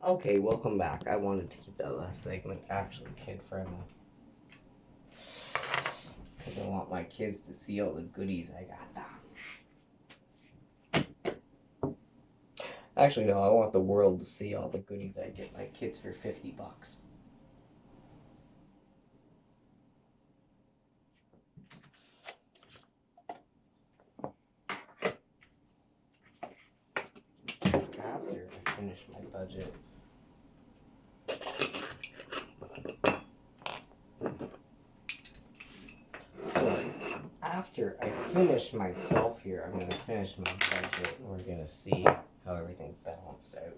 Okay, welcome back. I wanted to keep that last segment actually kid-friendly. Because I want my kids to see all the goodies I got them. Actually, no, I want the world to see all the goodies I get my kids for $50. After I finish my budget. So, after I finish myself here, I'm going to finish my budget and we're going to see how everything balanced out.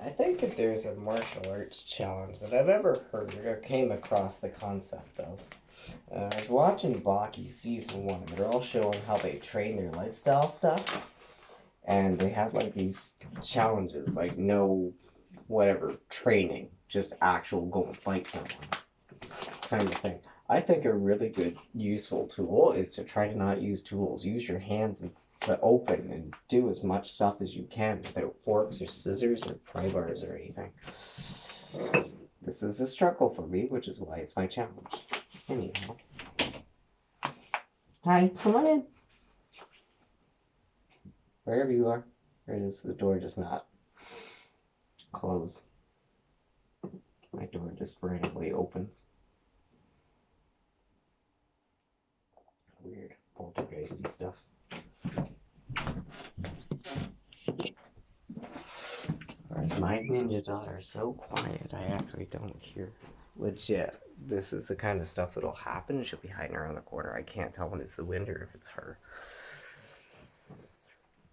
I think if there's a martial arts challenge that I've ever heard or came across the concept of, I was watching Baki season 1 and they're all showing how they train their lifestyle stuff. And they had like these challenges, like no whatever training, just actual go and fight someone kind of thing. I think a really good useful tool is to try to not use tools. Use your hands to open and do as much stuff as you can without forks or scissors or pry bars or anything. This is a struggle for me, which is why it's my challenge. Anyhow. Hi, come on in. Wherever you are. Or does the door just not close? My door just randomly opens. Weird poltergeisty stuff. Whereas my ninja daughter is so quiet, I actually don't hear. Legit, this is the kind of stuff that'll happen and she'll be hiding around the corner. I can't tell when it's the wind or if it's her.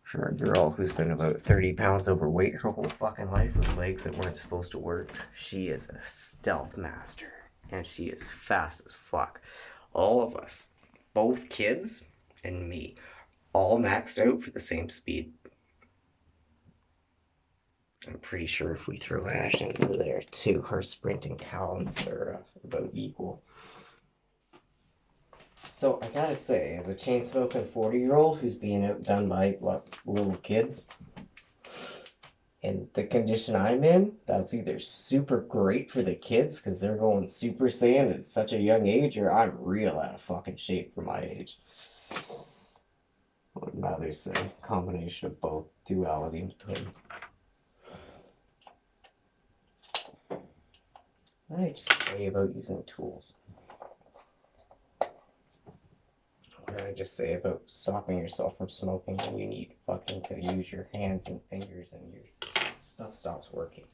For a girl who's been about 30 pounds overweight her whole fucking life with legs that weren't supposed to work, she is a stealth master. And she is fast as fuck. All of us, both kids and me, all maxed out for the same speed. I'm pretty sure if we throw Ash into there too, her sprinting talents are about equal. So I gotta say, as a chain smoking 40-year-old who's being outdone by little kids, in the condition I'm in, that's either super great for the kids because they're going Super Saiyan at such a young age, or I'm real out of fucking shape for my age. I would rather say combination of both, duality in between. What did I just say about using tools? What did I just say about stopping yourself from smoking when you need fucking to use your hands and fingers and your stuff stops working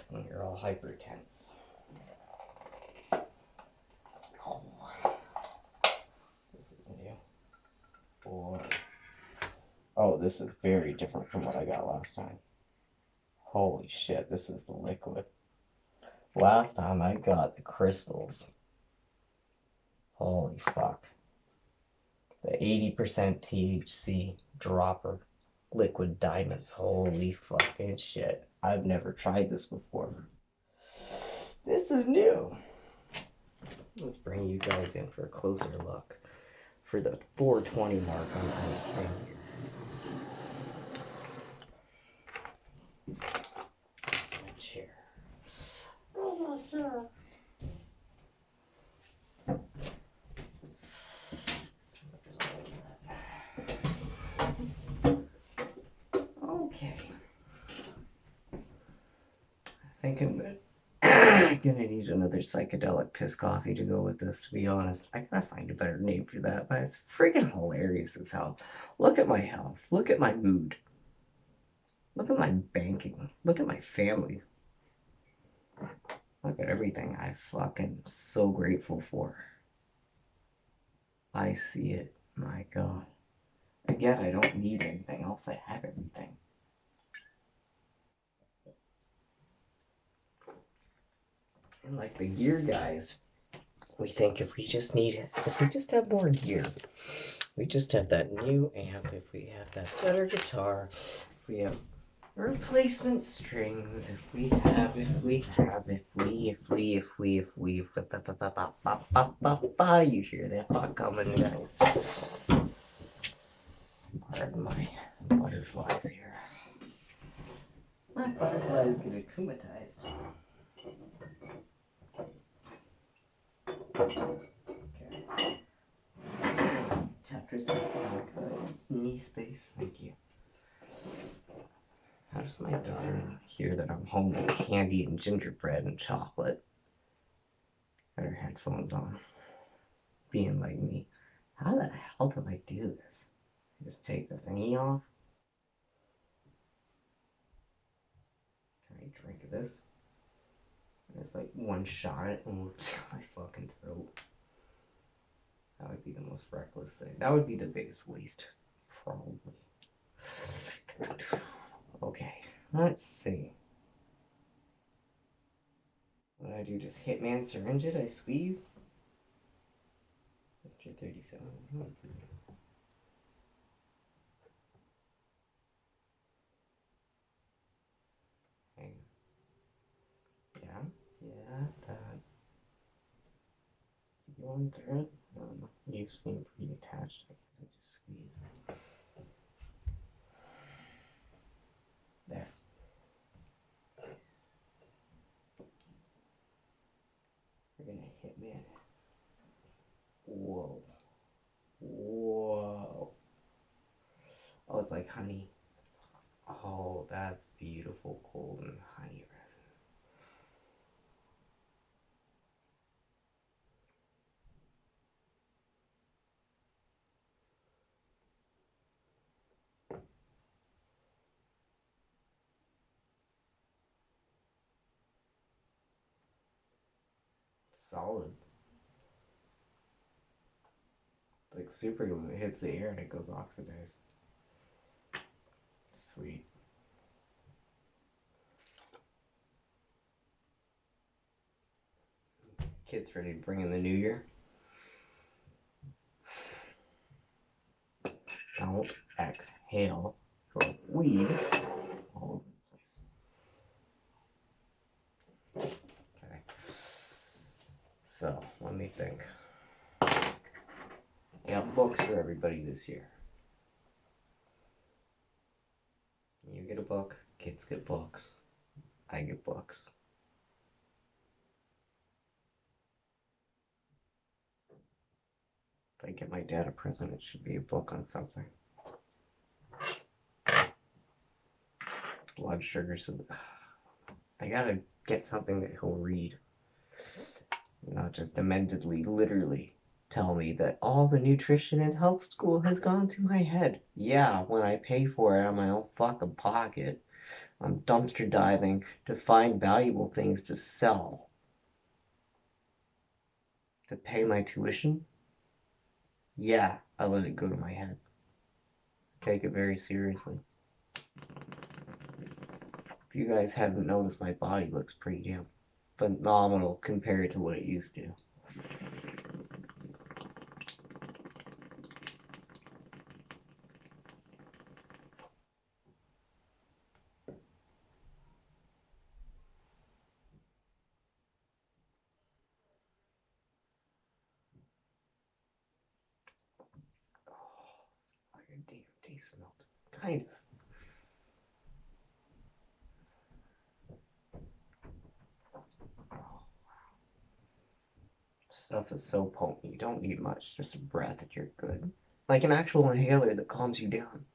when you're all hyper tense? Oh, this is new. Boy. Oh, this is very different from what I got last time. Holy shit, this is the liquid. Last time I got the crystals. Holy fuck. The 80% THC dropper liquid diamonds. Holy fucking shit. I've never tried this before. This is new. Let's bring you guys in for a closer look. For the 420 mark on the thing here. There's my chair. Oh, my chair. Okay. I think I'm gonna need another psychedelic piss coffee to go with this, to be honest. I gotta find a better name for that, but it's freaking hilarious as hell. Look at my health. Look at my mood. Look at my banking. Look at my family. Look at everything I fucking so grateful for. I see it. My God. Again, I don't need anything else. I have everything. And like the gear guys we think if we just have more gear, we just have that new amp, if we have that better guitar, if we have replacement strings, if we you hear that fuck coming, guys. Pardon my butterflies here. My butterflies get akumatized. Okay. Chapter 7, knee space, thank you. How does my daughter hear that I'm home with candy and gingerbread and chocolate? Got her headphones on. Being like me. How the hell do I do this? Just take the thingy off? Can I drink this? It's like one shot it and moves down my fucking throat. That would be the most reckless thing. That would be the biggest waste. Probably. Okay, let's see. What do I do? Just Hitman syringe it? I squeeze? After 37. Hang on. Yeah, that. Keep going through it. You seem pretty attached. I guess I just squeeze. There. We're gonna Hitman it. Whoa. Whoa. Oh, it's like honey. Oh, that's beautiful golden honey resin. Solid. Like super glue. It hits the air and it goes oxidized. Sweet. Kids ready to bring in the new year? Don't exhale your weed all over the place. Okay. So, let me think. I got books for everybody this year. You get a book, kids get books, I get books. If I get my dad a present, it should be a book on something. Blood sugar, so I gotta get something that he'll read. Not just dementedly, literally tell me that all the nutrition and health school has gone to my head. Yeah, when I pay for it out of my own fucking pocket, I'm dumpster diving to find valuable things to sell. To pay my tuition? Yeah, I let it go to my head. Take it very seriously. If you guys haven't noticed, my body looks pretty damn phenomenal compared to what it used to. Damn taste smelled. Kind of. Stuff is so potent. You don't need much. Just a breath and you're good. Like an actual inhaler that calms you down.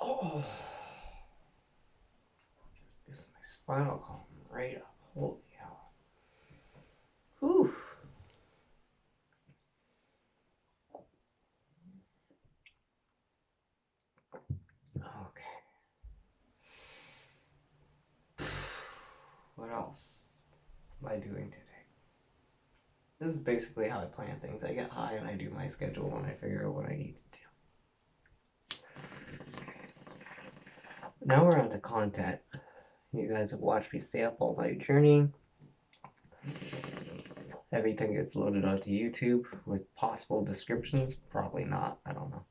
Oh. This is my spinal column right up. Holy hell. Whew. Okay. What else am I doing today? This is basically how I plan things. I get high and I do my schedule and I figure out what I need to do. Now we're on to content. You guys have watched me stay up all night journeying. Everything gets loaded onto YouTube with possible descriptions. Probably not. I don't know.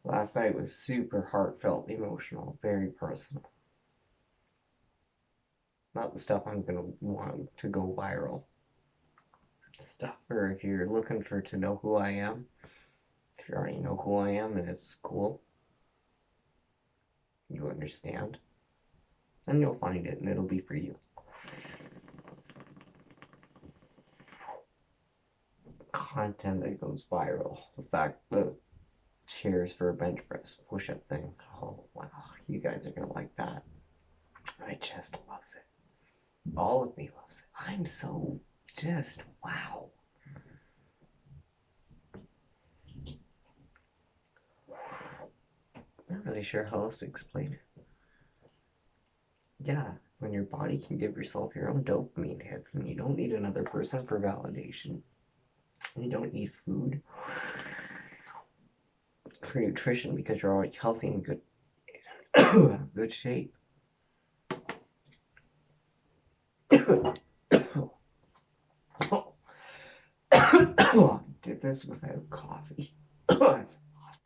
Last night was super heartfelt, emotional, very personal. Not the stuff I'm gonna want to go viral. Stuff for if you're looking for to know who I am. If you already know who I am and it's cool, you understand, then you'll find it and it'll be for you. Content that goes viral. The fact the chairs for a bench press push-up thing. Oh wow, you guys are gonna like that. My chest loves it. All of me loves it. I'm so just wow. Not really sure how else to explain it. Yeah, when your body can give yourself your own dopamine hits and you don't need another person for validation. You don't need food for nutrition because you're already healthy and good good shape. Did this without coffee. It's a hot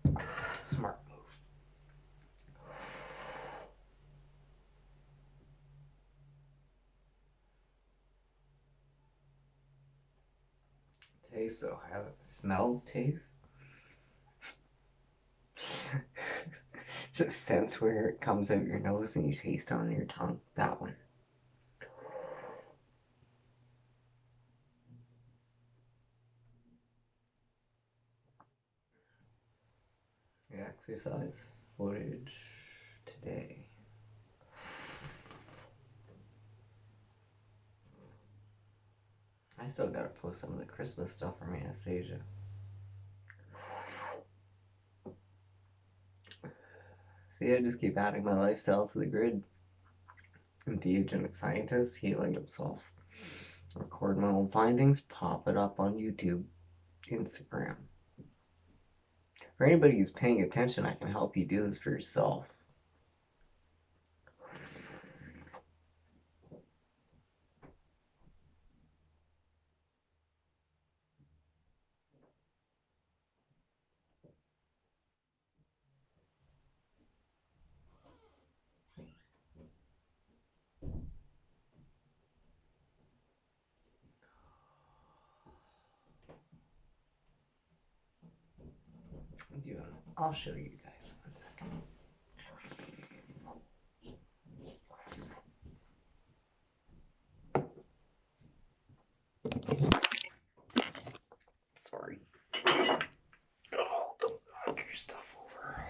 drink. Smart move. Tastes so heavy. Smells taste. The sense where it comes out your nose and you taste it on your tongue. That one. The exercise footage today. I still gotta post some of the Christmas stuff from Anastasia. See, I just keep adding my lifestyle to the grid. Entheogenic scientist healing himself. Record my own findings, pop it up on YouTube, Instagram. For anybody who's paying attention, I can help you do this for yourself. I'll show you guys. 1 second. Sorry. Oh, don't knock your stuff over.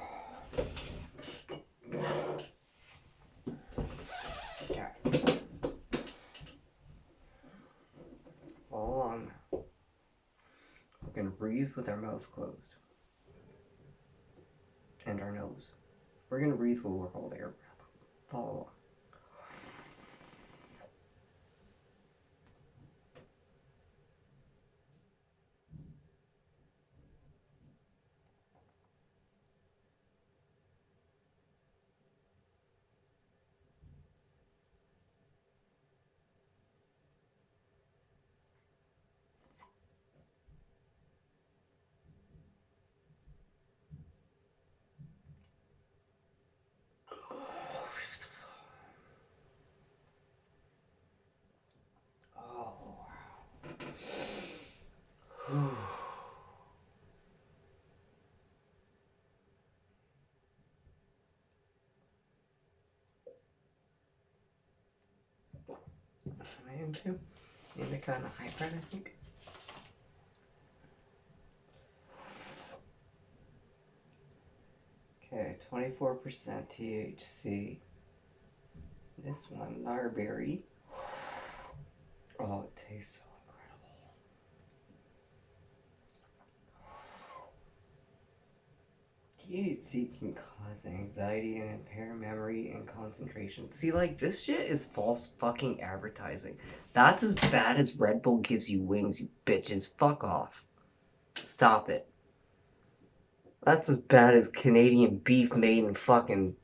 Okay. Follow along. We're gonna breathe with our mouth closed. And our nose. We're gonna breathe while we're holding our breath. Follow along. I am too. In the kind of hybrid, I think. Okay, 24% THC. This one, Narberry. Oh, it tastes so incredible. THC can cause anxiety and impair memory and concentration. See, like, this shit is false fucking advertising. That's as bad as Red Bull gives you wings, you bitches. Fuck off. Stop it. That's as bad as Canadian beef made in fucking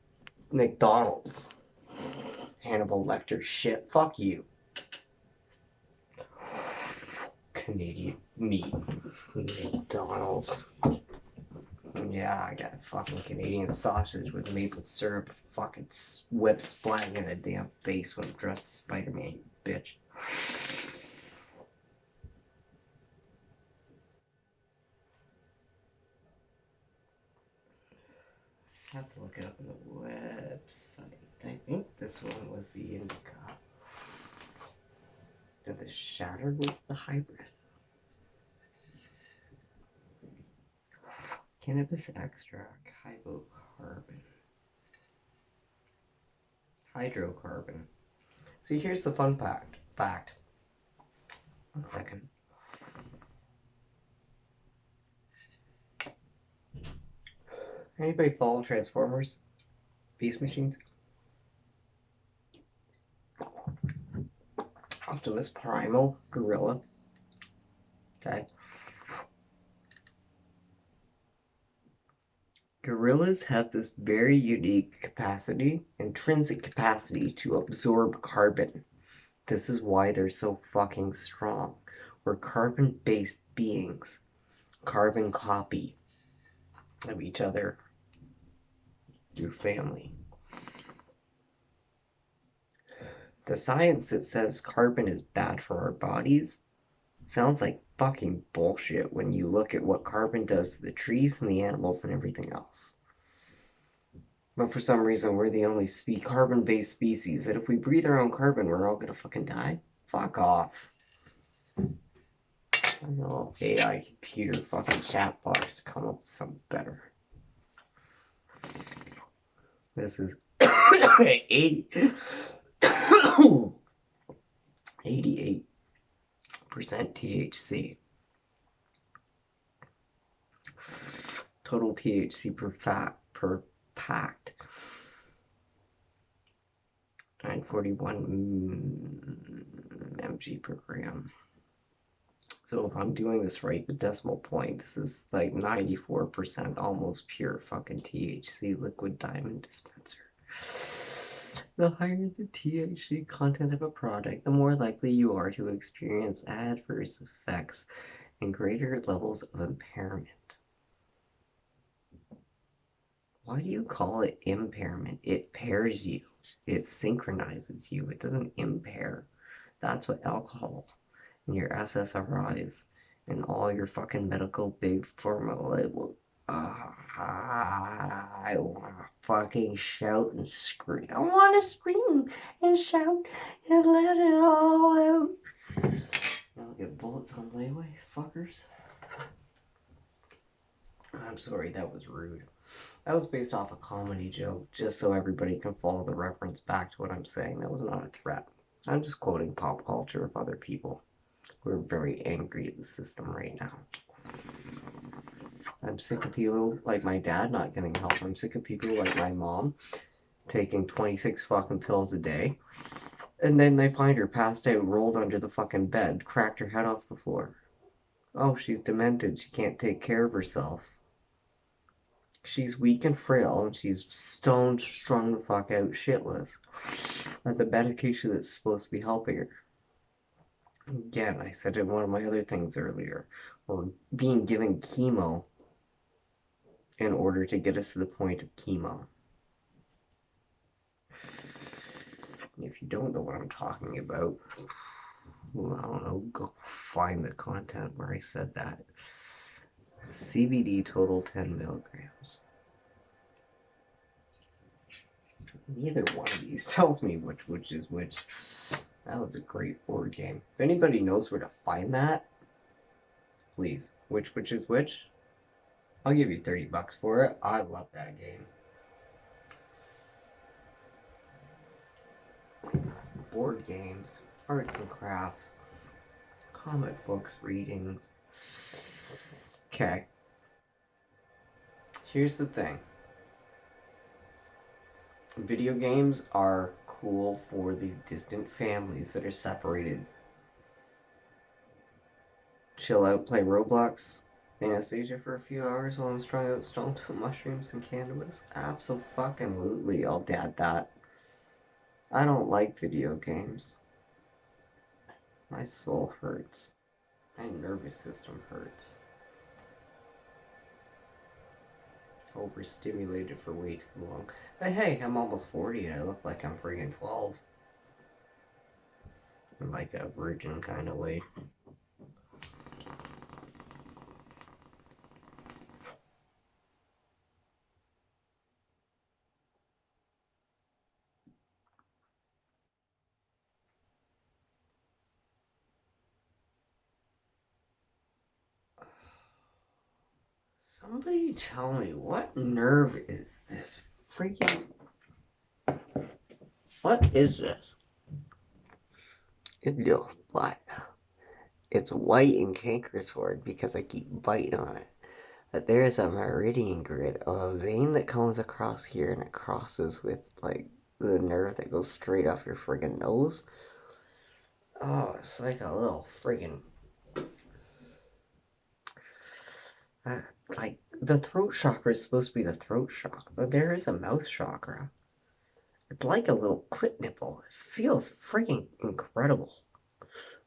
McDonald's. Hannibal Lecter shit. Fuck you. Canadian meat. McDonald's. Yeah, I got fucking Canadian sausage with maple syrup, fucking web splatting in a damn face when I'm dressed as Spider-Man, you bitch. I have to look it up on the website. I think this one was the indica. And the Shattered was the hybrid. Cannabis extract, hydrocarbon. See, here's the fun fact. 1 second. Anybody follow Transformers? Beast Machines? Optimus Primal, Gorilla. Okay. Gorillas have this very unique capacity, intrinsic capacity to absorb carbon. This is why they're so fucking strong. We're carbon-based beings. Carbon copy of each other through family. The science that says carbon is bad for our bodies sounds like fucking bullshit when you look at what carbon does to the trees and the animals and everything else. But for some reason, we're the only carbon-based species that if we breathe our own carbon, we're all gonna fucking die? Fuck off. I know AI computer fucking chatbots to come up with something better. This is 88% THC. Total THC per packed. 941 mg per gram. So if I'm doing this right, the decimal point, this is like 94% almost pure fucking THC liquid diamond dispenser. The higher the THC content of a product, the more likely you are to experience adverse effects and greater levels of impairment. Why do you call it impairment? It pairs you. It synchronizes you. It doesn't impair. That's what alcohol and your SSRIs and all your fucking medical big formula will. I want to fucking shout and scream. I want to scream and shout and let it all out. I'll get bullets on layaway, fuckers. I'm sorry, that was rude. That was based off a comedy joke, just so everybody can follow the reference back to what I'm saying. That was not a threat. I'm just quoting pop culture of other people who are very angry at the system right now. I'm sick of people like my dad not getting help. I'm sick of people like my mom taking 26 fucking pills a day. And then they find her passed out, rolled under the fucking bed, cracked her head off the floor. Oh, she's demented. She can't take care of herself. She's weak and frail, and she's stone strung the fuck out shitless. And the medication that's supposed to be helping her. Again, I said in one of my other things earlier, we're being given chemo in order to get us to the point of chemo. If you don't know what I'm talking about, well, I don't know, go find the content where I said that. CBD total 10 milligrams. Neither one of these tells me which is which. That was a great board game. If anybody knows where to find that, please. Which is which? I'll give you $30 for it. I love that game. Board games, arts and crafts, comic books, readings. Okay. Here's the thing. Video games are cool for the distant families that are separated. Chill out, play Roblox, Anastasia for a few hours while I'm strung out stoned to mushrooms and cannabis. Absolutely, I'll dad that. I don't like video games. My soul hurts. My nervous system hurts. Overstimulated for way too long. But hey, I'm almost 40 and I look like I'm friggin' 12. In like a virgin kind of way. Somebody tell me, what nerve is this freaking... What is this? No, what? It's white and canker sword because I keep biting on it. But there's a meridian grid of a vein that comes across here and it crosses with like the nerve that goes straight off your friggin' nose. Oh, it's like a little friggin' like the throat chakra is supposed to be the throat chakra, but there is a mouth chakra. It's like a little clit nipple. It feels freaking incredible.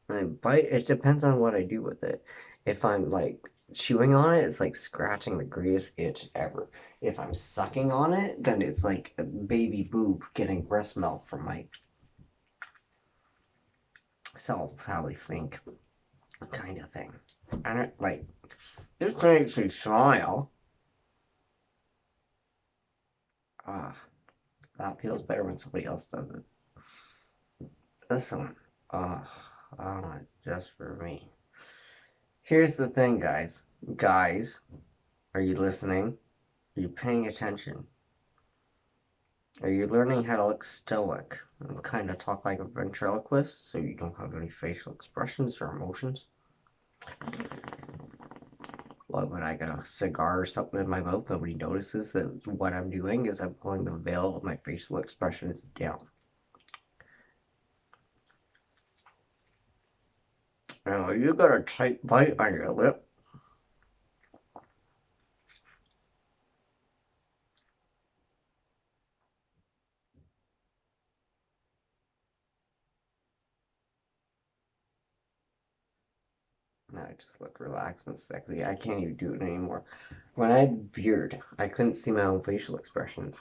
When I bite, it depends on what I do with it. If I'm like chewing on it, it's like scratching the greatest itch ever. If I'm sucking on it, then it's like a baby boob getting breast milk from my self, how I think, kind of thing. And it like, this makes me smile. Ah, that feels better when somebody else does it. This one, I want it just for me. Here's the thing, guys. Guys, are you listening? Are you paying attention? Are you learning how to look stoic and kind of talk like a ventriloquist so you don't have any facial expressions or emotions? Like when I got a cigar or something in my mouth, nobody notices that what I'm doing is I'm pulling the veil of my facial expression down. Now, you got a tight bite on your lip. I just look relaxed and sexy. I can't even do it anymore. When I had beard, I couldn't see my own facial expressions.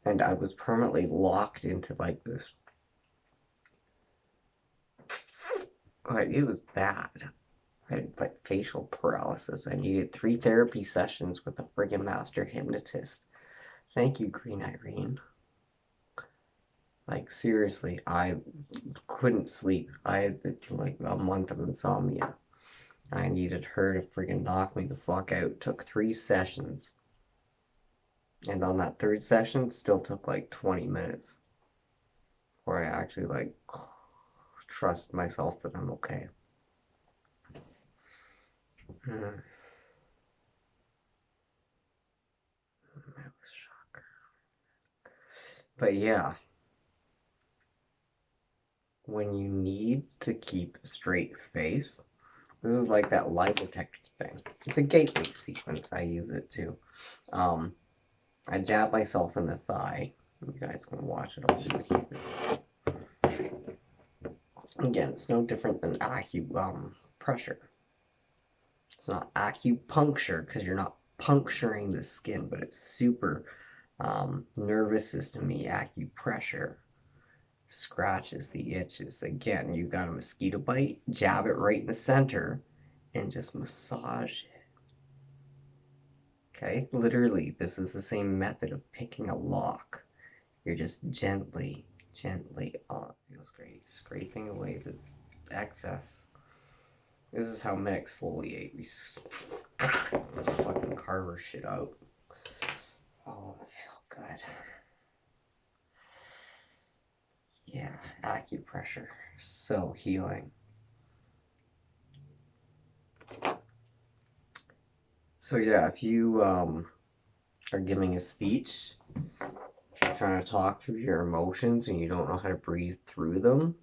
And I was permanently locked into like this. Like, it was bad. I had like facial paralysis. I needed 3 therapy sessions with a friggin' master hypnotist. Thank you, Green Irene. Like, seriously, I couldn't sleep. I had like a month of insomnia. I needed her to friggin' knock me the fuck out. Took 3 sessions. And on that 3rd session, still took like 20 minutes. Where I actually like trust myself that I'm okay. But yeah, when you need to keep a straight face, this is like that lie detector thing. It's a gateway sequence. I use it too. I jab myself in the thigh. You guys can watch it. Again, it's no different than pressure. It's not acupuncture because you're not puncturing the skin, but it's super nervous system-y acupressure. Scratches the itches. Again, you got a mosquito bite, jab it right in the center, and just massage it. Okay, literally, this is the same method of picking a lock. You're just gently, feels great, scraping away the excess. This is how men exfoliate. We fucking carve our shit out. Oh, I feel good. Yeah, acupressure, so healing. So yeah, if you or giving a speech, if you're trying to talk through your emotions and you don't know how to breathe through them,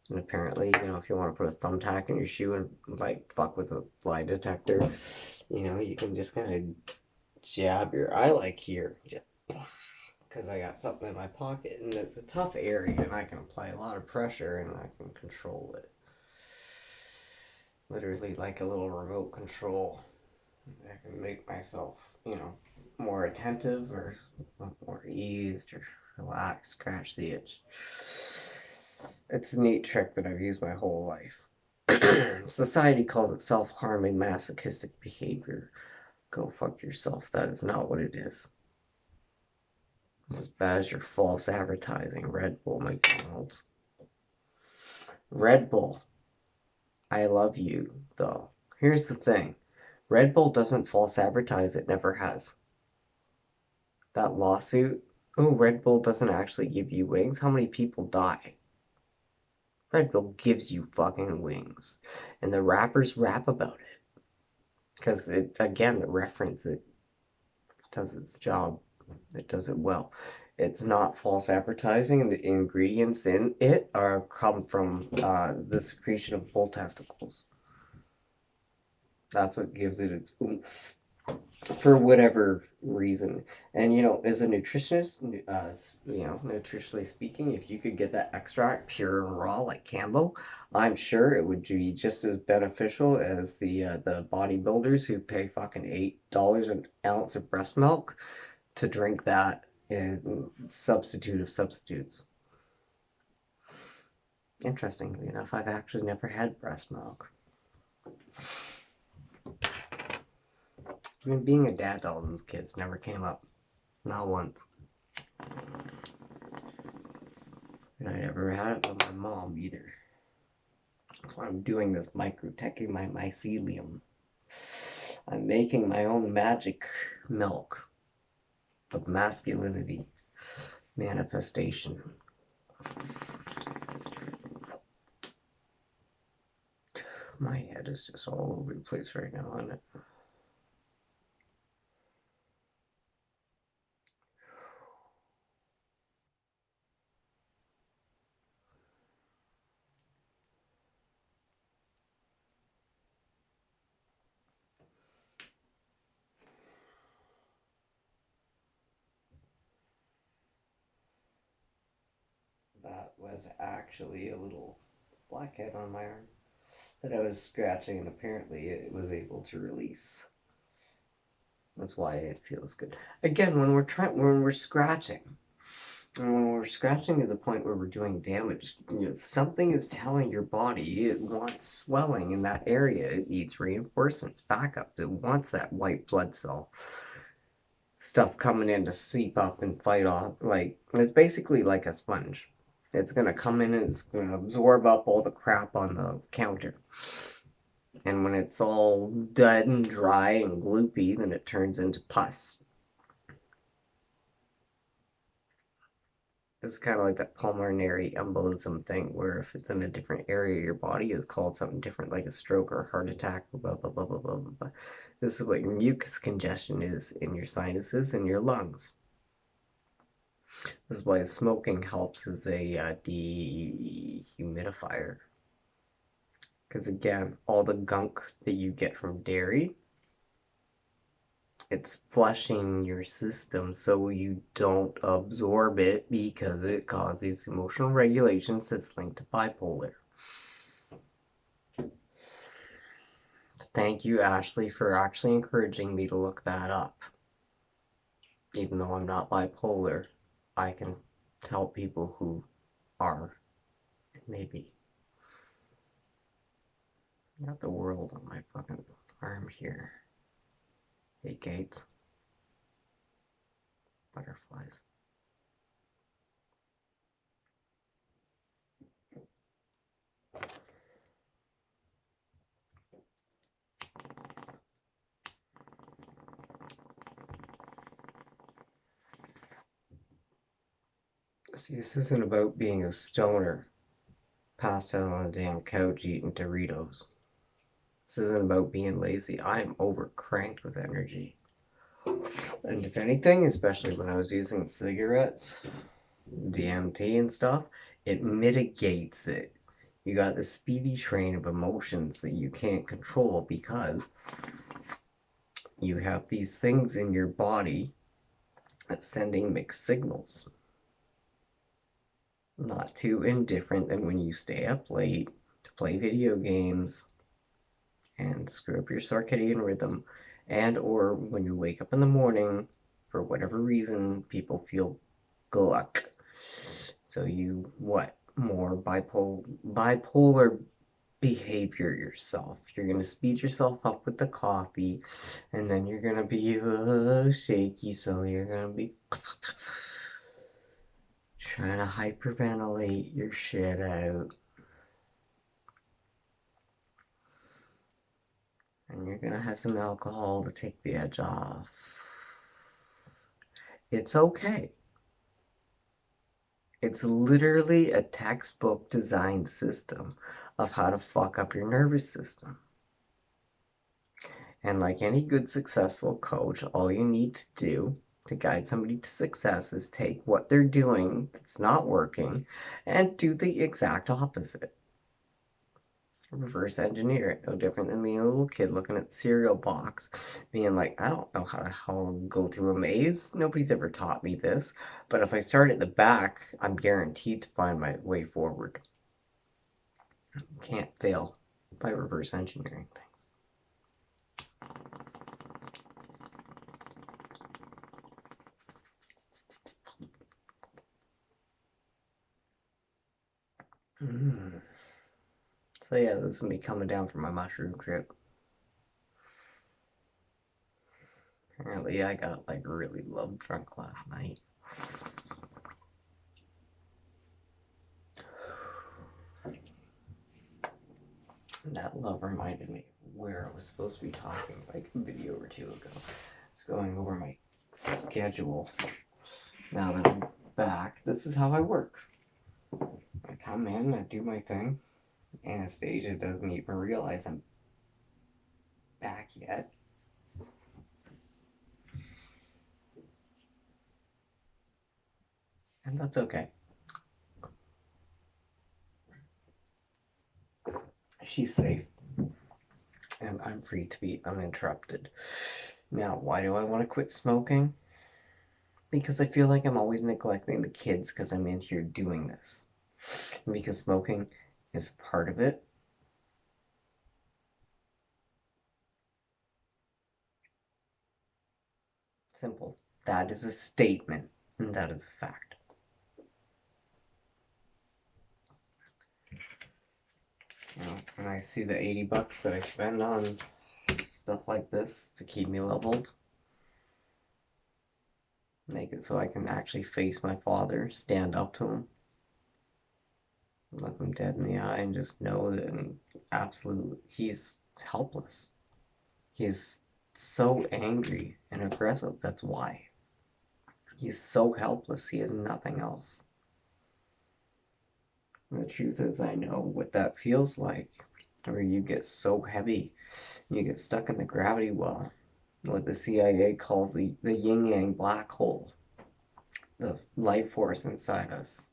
and apparently, if you want to put a thumbtack in your shoe and like fuck with a lie detector, you can just kind of jab your eye like here. Because I got something in my pocket and it's a tough area and I can apply a lot of pressure and I can control it. Literally like a little remote control. I can make myself, more attentive or more eased or relaxed, scratch the itch. It's a neat trick that I've used my whole life. Society calls it self-harming masochistic behavior. Go fuck yourself. That is not what it is. It's as bad as your false advertising. Red Bull, McDonald's. Red Bull. I love you, though. Here's the thing. Red Bull doesn't false advertise. It never has. That lawsuit. Oh, Red Bull doesn't actually give you wings. How many people die? Red Bull gives you fucking wings. And the rappers rap about it. Because, again, the reference, it does its job. It does it well. It's not false advertising, and the ingredients in it come from the secretion of bull testicles. That's what gives it its oomph, for whatever reason. And as a nutritionist, nutritionally speaking, if you could get that extract pure and raw like Cambo, I'm sure it would be just as beneficial as the bodybuilders who pay fucking $8 an ounce of breast milk to drink that in substitute of substitutes. Interestingly enough, I've actually never had breast milk. I mean, being a dad to all those kids never came up. Not once. And I never had it with my mom either. That's why I'm doing this microteching my mycelium. I'm making my own magic milk of masculinity manifestation. My head is just all over the place right now, isn't it? That was actually a little blackhead on my arm that I was scratching, and apparently it was able to release. That's why it feels good. Again, when we're scratching, and when we're scratching to the point where we're doing damage, something is telling your body it wants swelling in that area. It needs reinforcements, backup. It wants that white blood cell stuff coming in to seep up and fight off. Like, it's basically like a sponge. It's gonna come in and it's gonna absorb up all the crap on the counter. And when it's all dead and dry and gloopy, then it turns into pus. It's kind of like that pulmonary embolism thing, where if it's in a different area of your body, it's called something different, like a stroke or a heart attack, blah, blah, blah, blah, blah, blah. This is what your mucus congestion is in your sinuses and your lungs. This is why smoking helps as a dehumidifier. Because again, all the gunk that you get from dairy, it's flushing your system so you don't absorb it because it causes emotional regulations that's linked to bipolar. Thank you, Ashley, for actually encouraging me to look that up. Even though I'm not bipolar, I can help people who are, maybe. Got the world on my fucking arm here. Hey, Gates. Butterflies. See, this isn't about being a stoner passed out on a damn couch eating Doritos. This isn't about being lazy. I am overcranked with energy. And if anything, especially when I was using cigarettes, DMT and stuff, it mitigates it. You got the speedy train of emotions that you can't control because you have these things in your body that's sending mixed signals. Not too indifferent than when you stay up late to play video games and screw up your circadian rhythm, and or when you wake up in the morning, for whatever reason, people feel gluck. So you, what, more bipolar behavior yourself. You're going to speed yourself up with the coffee, and then you're going to be shaky, so you're going to be trying to hyperventilate your shit out. And you're going to have some alcohol to take the edge off. It's okay. It's literally a textbook design system of how to fuck up your nervous system. And like any good successful coach, all you need to do to guide somebody to success is take what they're doing that's not working and do the exact opposite. Reverse engineer it. No different than being a little kid looking at the cereal box, being like, I don't know how to go through a maze. Nobody's ever taught me this. But if I start at the back, I'm guaranteed to find my way forward. You can't fail by reverse engineering things. So yeah, this is me coming down from my mushroom trip. Apparently I got like really love drunk last night. That love reminded me where I was supposed to be talking like a video or two ago. I was going over my schedule. Now that I'm back, this is how I work. I come in, I do my thing. Anastasia doesn't even realize I'm back yet. And that's okay. She's safe. And I'm free to be uninterrupted. Now, why do I want to quit smoking? Because I feel like I'm always neglecting the kids because I'm in here doing this. And because smoking is part of it. Simple. That is a statement, and that is a fact. You know, and I see the $80 that I spend on stuff like this to keep me leveled. Make it so I can actually face my father, stand up to him, look him dead in the eye, and just know that he's helpless. He's so angry and aggressive. That's why. He's so helpless. He has nothing else. And the truth is, I know what that feels like, where you get so heavy, you get stuck in the gravity well, what the CIA calls the yin-yang black hole, the life force inside us.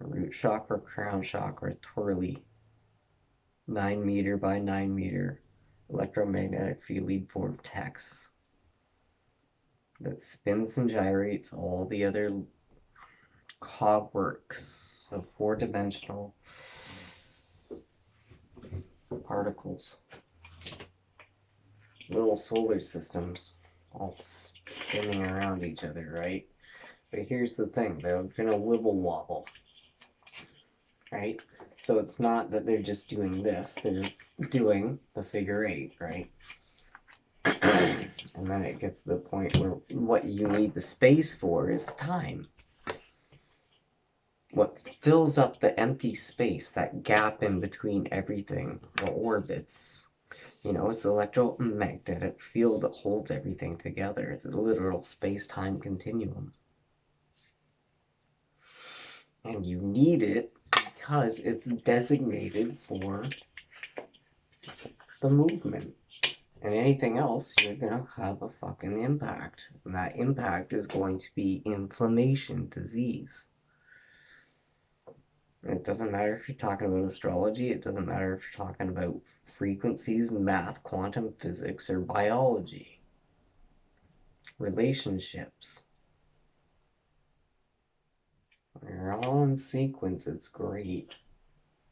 Root chakra, crown chakra, twirly, 9 meter by 9 meter electromagnetic field vortex that spins and gyrates all the other cogworks of four-dimensional particles, little solar systems all spinning around each other, right? But here's the thing, they're gonna wibble wobble, right? So it's not that they're just doing this, they're doing the figure eight, right? And then it gets to the point where what you need the space for is time. What fills up the empty space, that gap in between everything, the orbits, you know, it's the electromagnetic field that holds everything together, the literal space-time continuum. And you need it because it's designated for the movement. And anything else, you're gonna have a fucking impact. And that impact is going to be inflammation, disease. And it doesn't matter if you're talking about astrology, it doesn't matter if you're talking about frequencies, math, quantum physics, or biology. Relationships. They're all in sequence, it's great.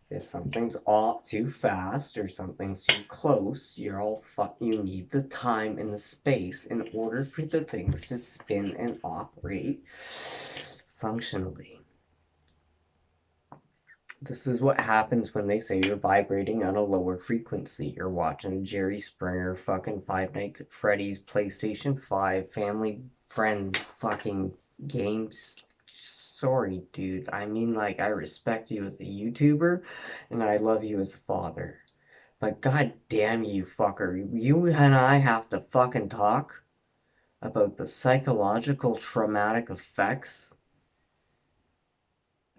If something's off too fast or something's too close, you're all you need the time and the space in order for the things to spin and operate functionally. This is what happens when they say you're vibrating on a lower frequency. You're watching Jerry Springer, fucking Five Nights at Freddy's, PlayStation 5, family friend fucking games. Sorry, dude. I mean, like, I respect you as a YouTuber, and I love you as a father. But god damn you, fucker. You and I have to fucking talk about the psychological traumatic effects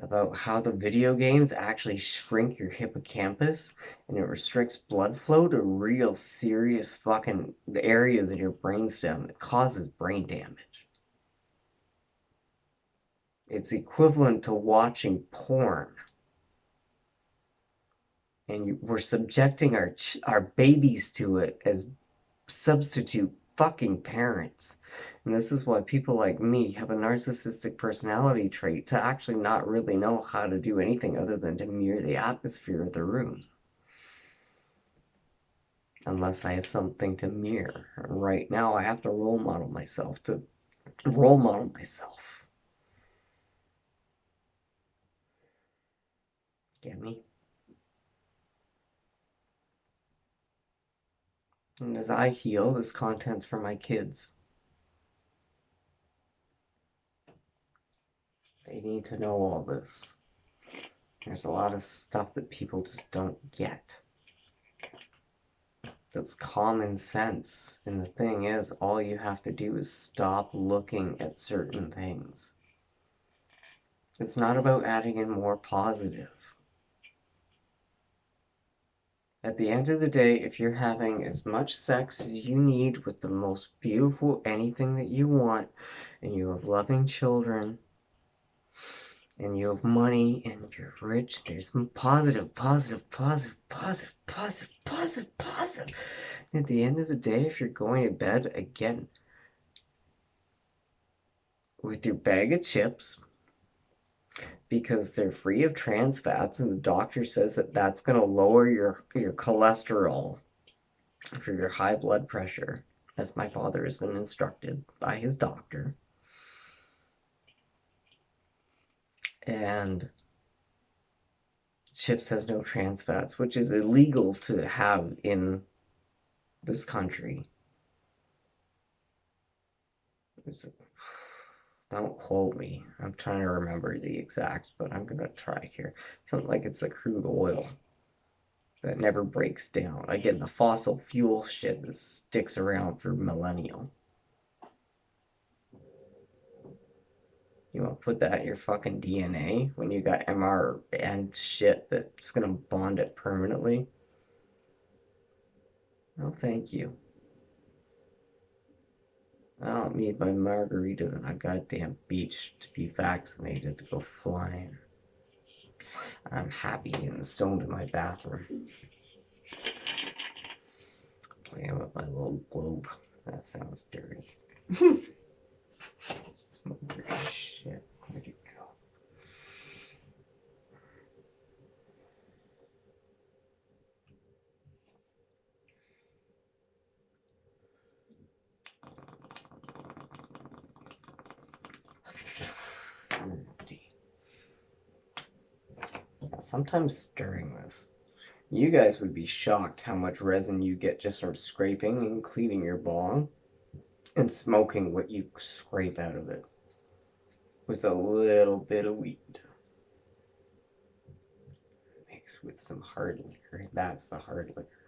about how the video games actually shrink your hippocampus and it restricts blood flow to real serious fucking areas in your brainstem that causes brain damage. It's equivalent to watching porn. And we're subjecting our babies to it as substitute fucking parents. And this is why people like me have a narcissistic personality trait to actually not really know how to do anything other than to mirror the atmosphere of the room. Unless I have something to mirror. Right now I have to role model myself Get me? And as I heal, this content's for my kids. They need to know all this. There's a lot of stuff that people just don't get. That's common sense. And the thing is, all you have to do is stop looking at certain things. It's not about adding in more positive. At the end of the day, if you're having as much sex as you need with the most beautiful anything that you want, and you have loving children, and you have money, and you're rich, there's positive, positive, positive, positive, positive, positive, positive. And at the end of the day, if you're going to bed, again, with your bag of chips, because they're free of trans fats, and the doctor says that that's going to lower your cholesterol for your high blood pressure, as my father has been instructed by his doctor. And chips has no trans fats, which is illegal to have in this country. Don't quote me. I'm trying to remember the exact, but I'm going to try here. Something like it's the crude oil that never breaks down. Again, the fossil fuel shit that sticks around for millennial. You want to put that in your fucking DNA when you got MR and shit that's going to bond it permanently? No, thank you. I don't need my margaritas on a goddamn beach to be vaccinated to go flying. I'm happy getting stoned in my bathroom. Playing with my little globe. That sounds dirty. Smoke your shit. Where'd you go? Sometimes stirring this, you guys would be shocked how much resin you get just from scraping and cleaning your bong and smoking what you scrape out of it with a little bit of weed mixed with some hard liquor. That's the hard liquor.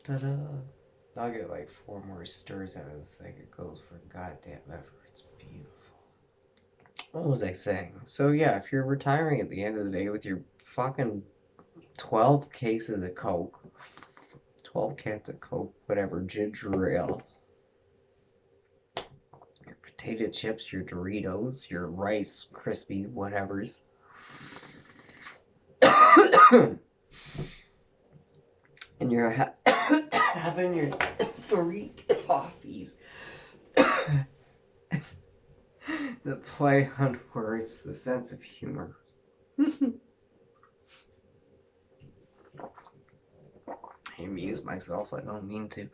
Ta-da! I'll get like 4 more stirs out of this thing. It goes for goddamn ever. It's beautiful. What was I saying? So yeah, if you're retiring at the end of the day with your fucking 12 cases of Coke, 12 cans of Coke, whatever, ginger ale, your potato chips, your Doritos, your Rice Krispie whatevers, and you're having your 3 coffees that play on words, the sense of humor. I amuse myself, I don't mean to.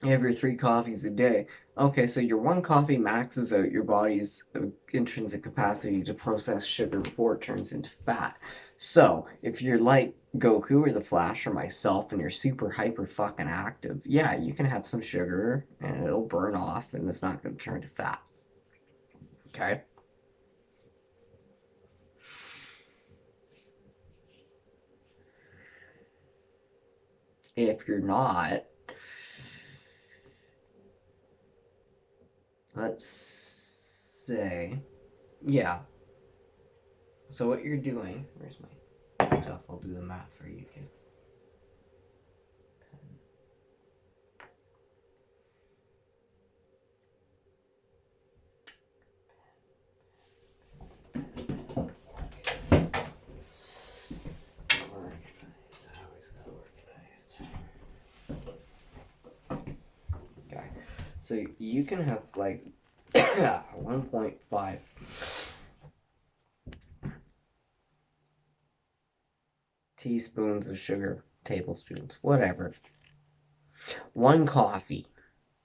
You have your 3 coffees a day. Okay, so your 1 coffee maxes out your body's intrinsic capacity to process sugar before it turns into fat. So, if you're like Goku or the Flash or myself and you're super hyper fucking active, yeah, you can have some sugar and it'll burn off and it's not going to turn to fat. Okay? If you're not, let's say, yeah. So what you're doing, where's my stuff? I'll do the math for you kids. So you can have like 1.5 teaspoons of sugar, tablespoons, whatever. 1 coffee,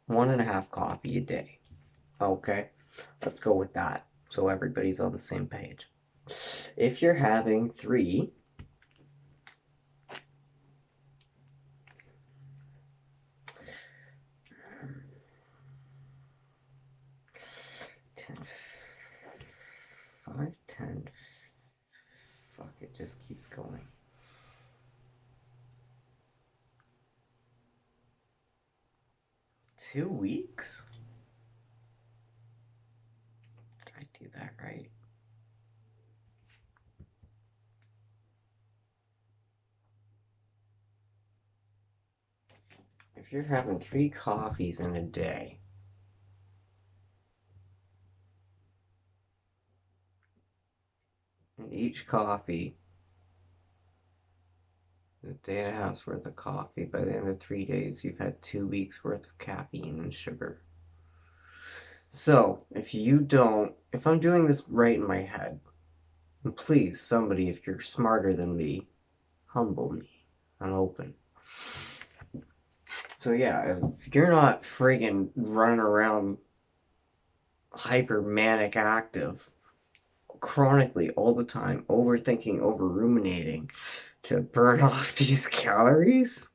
1.5 coffee a day. Okay, let's go with that so everybody's on the same page. If you're having 3, five, 10, fuck, it just keeps going. 2 weeks? Did I do that right? If you're having 3 coffees in a day, and each coffee, a day and a half's worth of coffee, by the end of 3 days, you've had 2 weeks worth of caffeine and sugar. So, if I'm doing this right in my head, and please, somebody, if you're smarter than me, humble me. I'm open. So yeah, if you're not friggin' running around hyper manic active chronically all the time, overthinking, over ruminating to burn off these calories.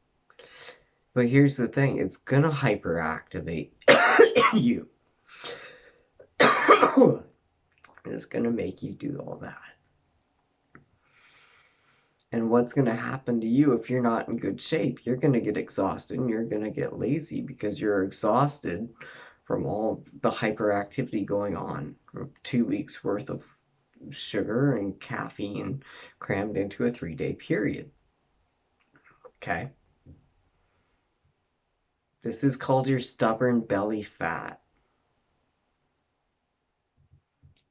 But here's the thing, it's gonna hyperactivate you. It's gonna make you do all that. And what's gonna happen to you if you're not in good shape? You're gonna get exhausted and you're gonna get lazy because you're exhausted from all the hyperactivity going on. 2 weeks worth of sugar and caffeine crammed into a 3-day period. Okay? This is called your stubborn belly fat.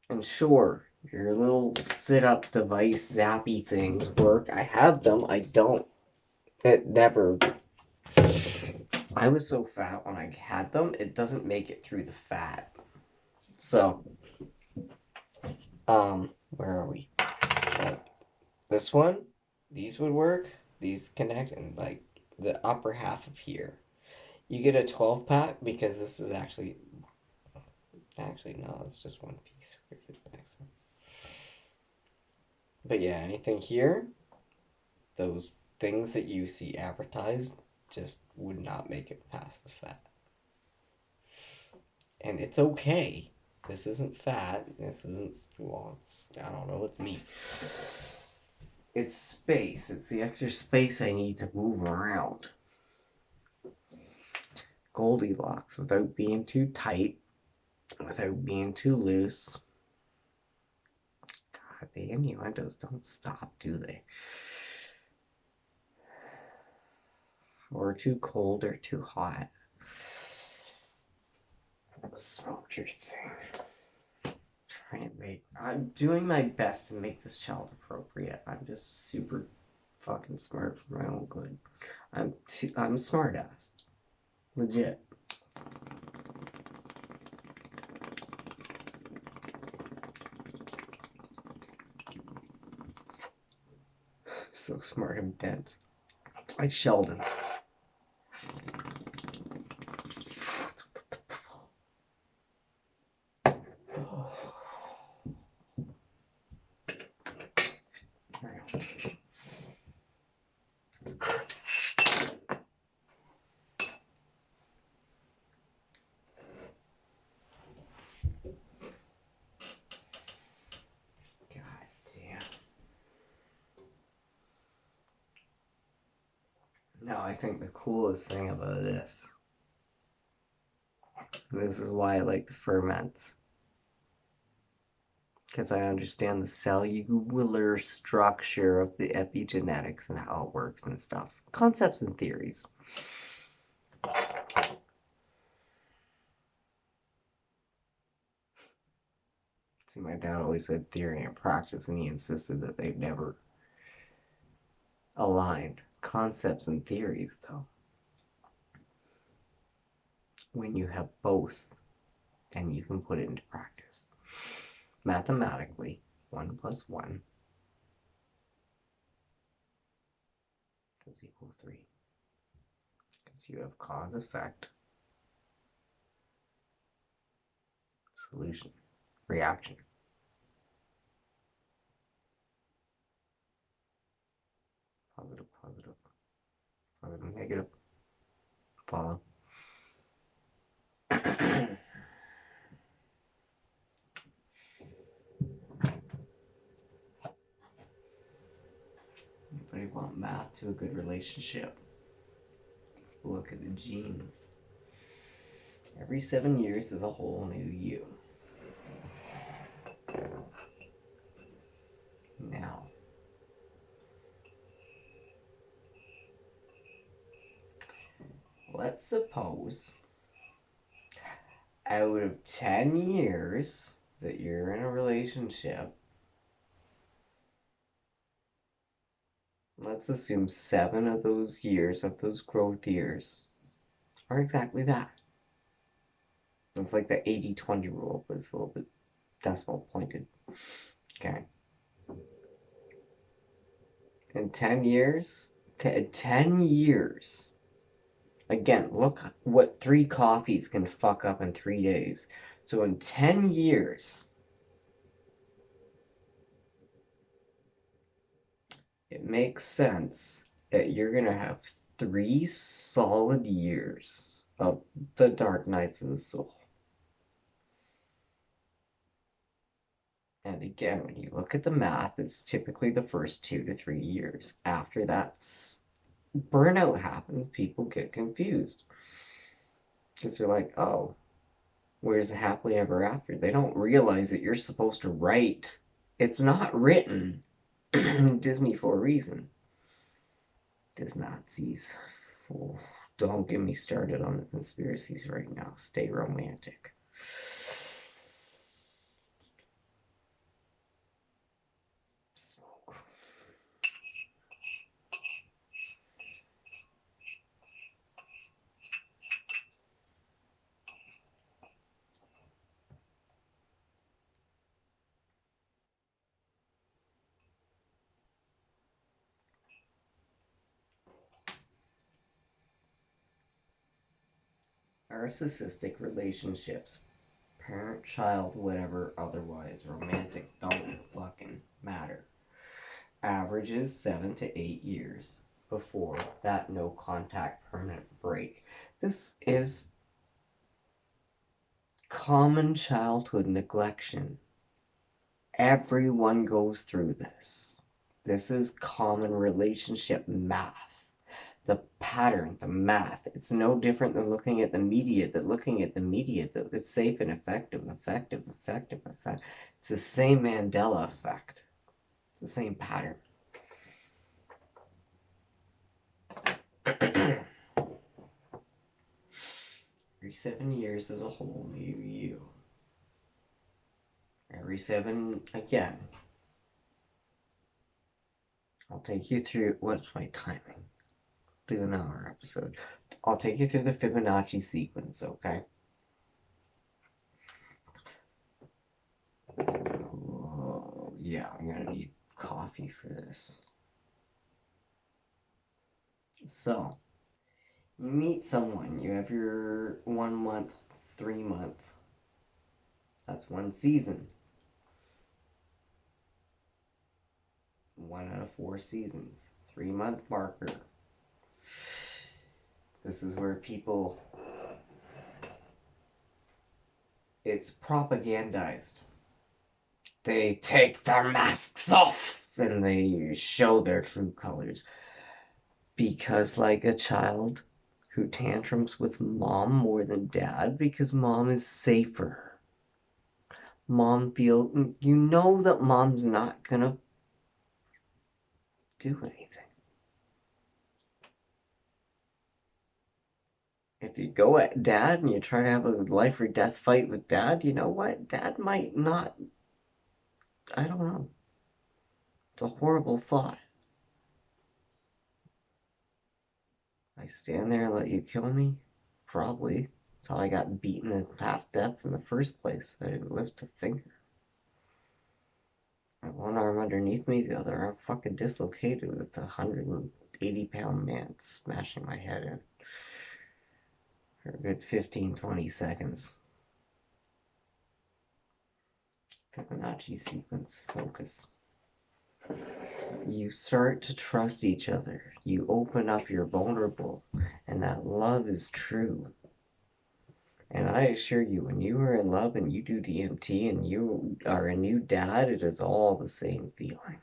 And sure, your little sit-up device zappy things work. I have them, I don't. It never. I was so fat when I had them, it doesn't make it through the fat. So, where are we? Like, this one, these would work. These connect, and like the upper half of here. You get a 12 pack because this is actually no, it's just one piece. Where's it next one? But yeah, anything here, those things that you see advertised just would not make it past the fat. And it's okay. This isn't fat. This isn't, well, it's, I don't know, it's meat. It's space. It's the extra space I need to move around. Goldilocks without being too tight, without being too loose. God, the innuendos don't stop, do they? Or too cold or too hot. Smoke your thing. I'm doing my best to make this child appropriate. I'm just super fucking smart for my own good. I'm a smart ass. Legit. So smart and dense. Like Sheldon. No, I think the coolest thing about this is why I like the ferments. Because I understand the cellular structure of the epigenetics and how it works and stuff. Concepts and theories. See, my dad always said theory and practice, and he insisted that they've never aligned. Concepts and theories, though. When you have both, and you can put it into practice. Mathematically, 1 plus 1 is equal to 3. Because you have cause, effect, solution, reaction. Positive, positive, positive, negative. Follow. Anybody want math to a good relationship? Look at the genes. Every 7 years is a whole new you. Now, let's suppose out of 10 years that you're in a relationship, let's assume 7 of those years, of those growth years, are exactly that. It's like the 80-20 rule, but it's a little bit decimal pointed. Okay. In 10 years, 10 years. Again, look what 3 coffees can fuck up in 3 days. So in 10 years, it makes sense that you're going to have 3 solid years of the dark nights of the soul. And again, when you look at the math, it's typically the first 2 to 3 years. After that, burnout happens, people get confused. Because they're like, oh, where's the happily ever after? They don't realize that you're supposed to write. It's not written in Disney for a reason. Diz Nazis. Oh, don't get me started on the conspiracies right now. Stay romantic. Smoke. Narcissistic relationships, parent, child, whatever, otherwise, romantic, don't fucking matter. Averages 7 to 8 years before that no contact permanent break. This is common childhood neglection. Everyone goes through this. This is common relationship math. The pattern, the math. It's no different than looking at the media, that it's safe and effective. It's the same Mandela effect. It's the same pattern. Every 7 years is a whole new you. Every 7 again. I'll take you through. What's my timing? Do an hour episode. I'll take you through the Fibonacci sequence, okay? Whoa, yeah, I'm gonna need coffee for this. So, you meet someone, you have your 1 month, 3 month. That's 1 season. 1 out of 4 seasons. 3 month marker. This is where people. It's propagandized. They take their masks off and they show their true colors. Because, like a child who tantrums with mom more than dad, because mom is safer. You know that mom's not gonna do anything. If you go at dad and you try to have a life or death fight with dad, you know what? Dad might not. I don't know. It's a horrible thought. I stand there and let you kill me? Probably. That's how I got beaten to half death in the first place. I didn't lift a finger. My one arm underneath me, the other arm fucking dislocated with a 180-pound man smashing my head in for a good 15-20 seconds. Fibonacci sequence, focus. You start to trust each other. You open up, you're vulnerable, and that love is true. And I assure you, when you are in love and you do DMT and you are a new dad, it is all the same feeling.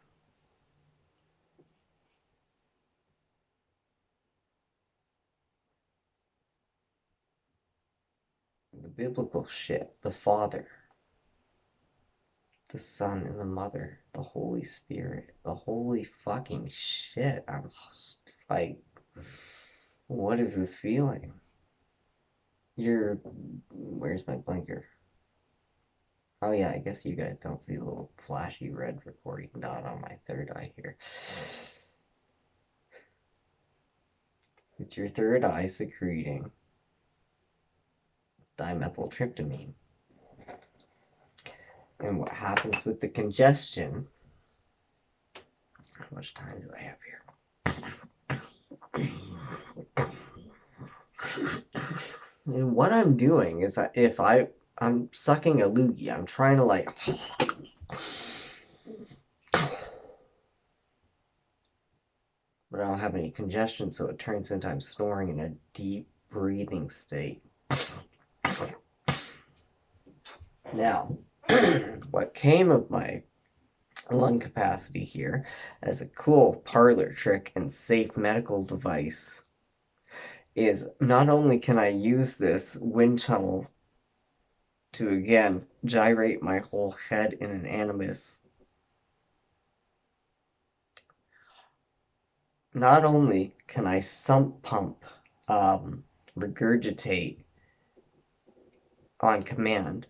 The biblical shit, the Father, the Son, and the Mother, the Holy Spirit, the holy fucking shit. I'm like, what is this feeling? Where's my blinker? Oh yeah, I guess you guys don't see the little flashy red recording dot on my third eye here. It's your third eye secreting dimethyltryptamine. And what happens with the congestion? How much time do I have here? And what I'm doing is I'm sucking a loogie, I'm trying to like. But I don't have any congestion, so it turns into I'm snoring in a deep breathing state. Now, what came of my lung capacity here as a cool parlor trick and safe medical device is not only can I use this wind tunnel to again gyrate my whole head in an animus, not only can I sump pump, regurgitate on command,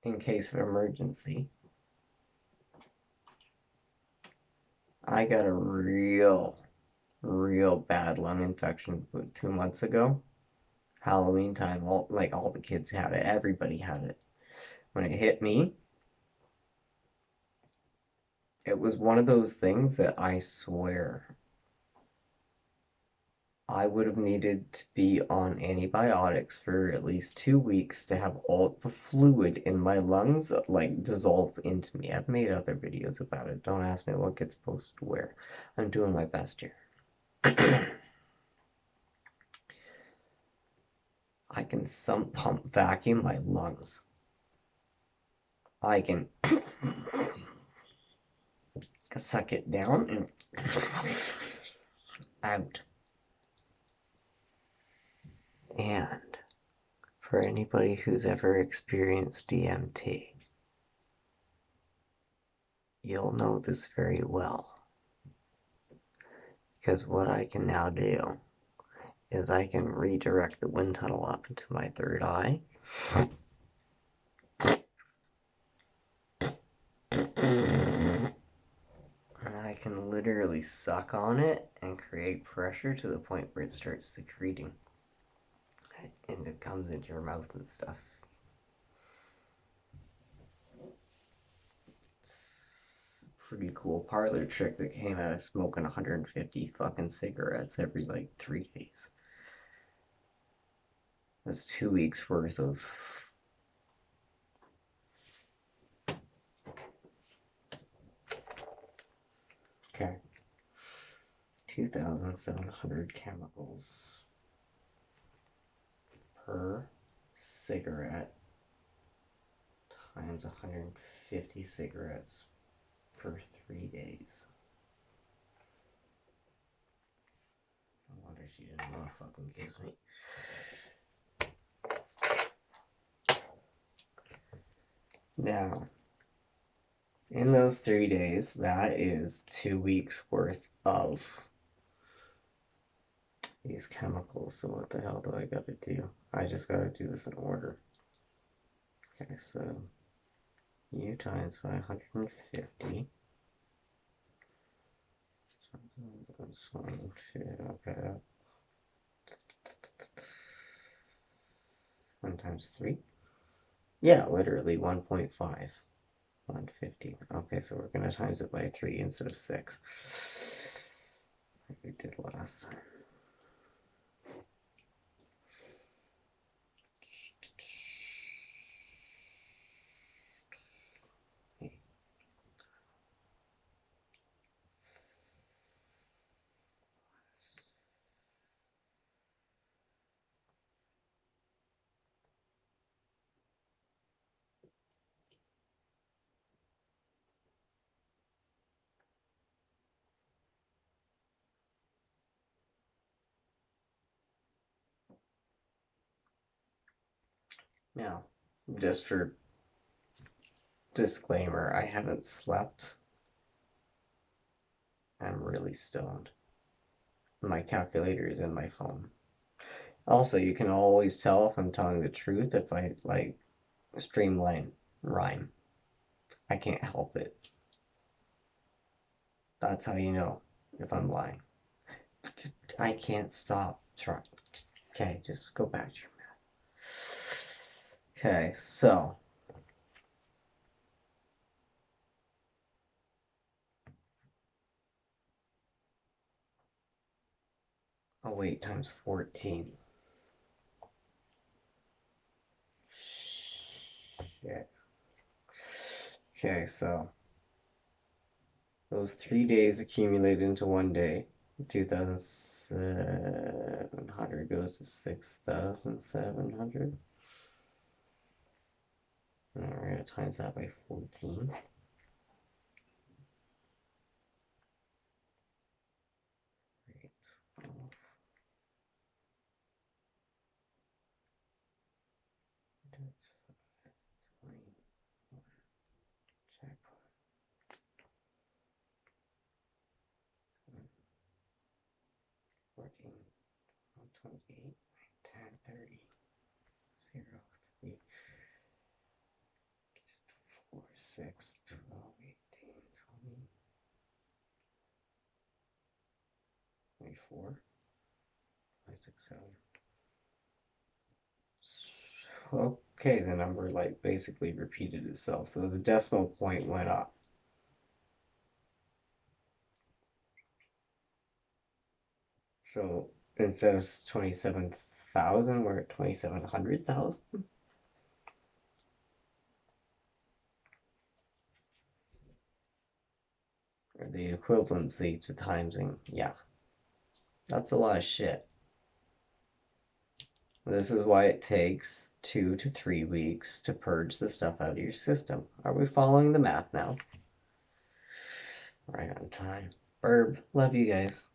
in case of emergency. I got a real bad lung infection 2 months ago. Halloween time, all the kids had it. Everybody had it. When it hit me, it was one of those things that I swear I would have needed to be on antibiotics for at least 2 weeks to have all the fluid in my lungs like dissolve into me. I've made other videos about it. Don't ask me what gets posted where. I'm doing my best here. I can sump pump vacuum my lungs. I can suck it down and out. And for anybody who's ever experienced DMT, you'll know this very well. Because what I can now do is I can redirect the wind tunnel up into my third eye. And I can literally suck on it and create pressure to the point where it starts secreting. And it comes into your mouth and stuff. It's a pretty cool parlor trick that came out of smoking 150 fucking cigarettes every like 3 days. That's 2 weeks worth of okay. 2,700 chemicals per cigarette times 150 cigarettes for 3 days. No wonder she didn't want to fucking kiss me. Now, in those 3 days, that is 2 weeks worth of these chemicals. So what the hell do I gotta do? I just gotta do this in order. Okay, so U times by 150. Okay. 1 times 3. Yeah, literally 1.5. 150. Okay, so we're gonna times it by 3 instead of 6. Like we did last time. Now, just for disclaimer, I haven't slept. I'm really stoned. My calculator is in my phone. Also, you can always tell if I'm telling the truth if I like streamline rhyme. I can't help it. That's how you know if I'm lying. I can't stop trying. Okay, just go back to your math. Okay, so oh wait, times 14. Shit. Okay, so those 3 days accumulate into 1 day. 2,700 goes to 6,700. And then we're going to times that by 14. Right, 12. That's 5, 21. Jackpot. 14, 28, 10, 30, 0, 3, 4, 6, 12, 18, 20, 24, 5, 6, 7. Okay, the number like basically repeated itself, so the decimal point went up. So instead of 27,000, we're at 2,700,000. Or the equivalency to timesing. Yeah. That's a lot of shit. This is why it takes 2 to 3 weeks to purge the stuff out of your system. Are we following the math now? Right on time. Burb, love you guys.